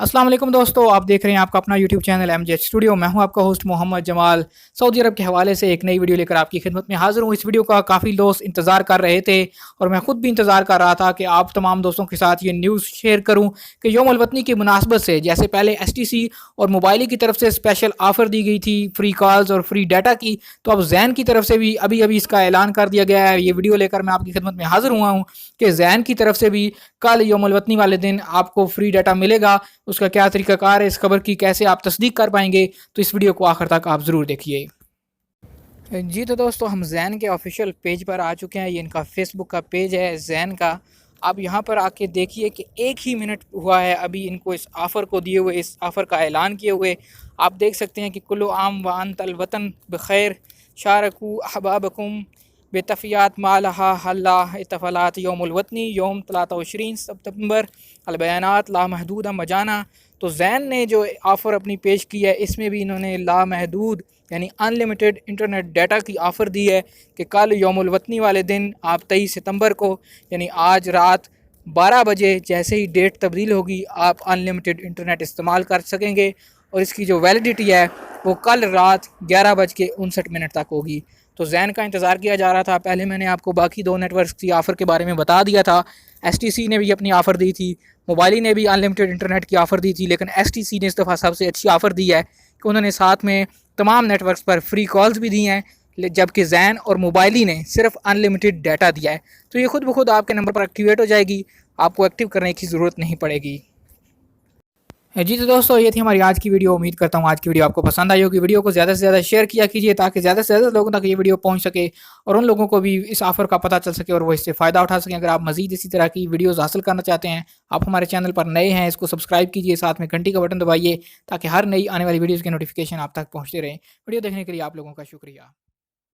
अस्सलाम वालेकुम दोस्तों, आप देख रहे हैं आपका अपना यूट्यूब चैनल एमजे स्टूडियो। मैं हूं आपका होस्ट मोहम्मद जमाल। सऊदी अरब के हवाले से एक नई वीडियो लेकर आपकी खिदमत में हाजिर हूं। इस वीडियो का काफ़ी दोस्त इंतज़ार कर रहे थे और मैं खुद भी इंतज़ार कर रहा था कि आप तमाम दोस्तों के साथ ये न्यूज़ शेयर करूं कि यौम वतनी की मुनासबत से जैसे पहले STC और मोबाइल की तरफ से स्पेशल ऑफ़र दी गई थी फ्री कॉल्स और फ्री डाटा की, तो अब जैन की तरफ से भी अभी अभी इसका ऐलान कर दिया गया है। ये वीडियो लेकर मैं आपकी खिदमत में हाजिर हुआ हूँ कि जैन की तरफ से भी कल यौम वतनी वाले दिन आपको फ्री डाटा मिलेगा। उसका क्या तरीकाकार है, इस खबर की कैसे आप तस्दीक कर पाएंगे, तो इस वीडियो को आखिर तक आप ज़रूर देखिए। जी तो दोस्तों, हम जैन के ऑफिशियल पेज पर आ चुके हैं। ये इनका फेसबुक का पेज है जैन का। आप यहाँ पर आके देखिए कि 1 ही मिनट हुआ है अभी इनको इस ऑफ़र को दिए हुए, इस ऑफ़र का ऐलान किए हुए। आप देख सकते हैं कि कुल्लु आम व अंतल वतन बखैर शारकू अहबाबकुम बेतफ़ियात मालहा हल्ला इतफ़लात यौमुल वतनी यौम 23 सितंबर अलबयानात लामहदूद मजाना। तो जैन ने जो ऑफ़र अपनी पेश की है, इसमें भी इन्होंने लामहदूद यानी अनलिमिटेड इंटरनेट डाटा की ऑफ़र दी है कि कल यौमुल वतनी वाले दिन आप 23 सितंबर को यानी आज रात 12 बजे जैसे ही डेट तब्दील होगी आप अनलिमिटेड इंटरनेट इस्तेमाल कर सकेंगे। और इसकी जो वैलिडिटी है वो कल रात 11:59 तक होगी। तो जैन का इंतज़ार किया जा रहा था। पहले मैंने आपको बाकी 2 नेटवर्क्स की ऑफ़र के बारे में बता दिया था। STC ने भी अपनी ऑफ़र दी थी, मोबाइल ने भी अनलिमिटेड इंटरनेट की ऑफ़र दी थी, लेकिन STC ने इस दफ़ा सबसे अच्छी ऑफ़र दी है कि उन्होंने साथ में तमाम नेटवर्क्स पर फ्री कॉल्स भी दी हैं, जबकि जैन और मोबाइली ने सिर्फ अनलिमिटेड डाटा दिया है। तो ये खुद ब खुद आपके नंबर पर एक्टिवेट हो जाएगी, आपको एक्टिव करने की ज़रूरत नहीं पड़ेगी। जी तो दोस्तों, ये थी हमारी आज की वीडियो। उम्मीद करता हूँ आज की वीडियो आपको पसंद आई होगी। वीडियो को ज़्यादा से ज़्यादा शेयर किया कीजिए ताकि ज़्यादा से ज़्यादा लोगों तक ये वीडियो पहुँच सके और उन लोगों को भी इस ऑफ़र का पता चल सके और वो इससे फ़ायदा उठा सकें। अगर आप मज़ीद इसी तरह की वीडियोज़ हासिल करना चाहते हैं, आप हमारे चैनल पर नए हैं, इसको सब्सक्राइब कीजिए, साथ में घंटी का बटन दबाइए ताकि हर नई आने वाली वीडियोज़ के नोटिफिकेशन आप तक पहुँचते रहें। वीडियो देखने के लिए आप लोगों का शुक्रिया।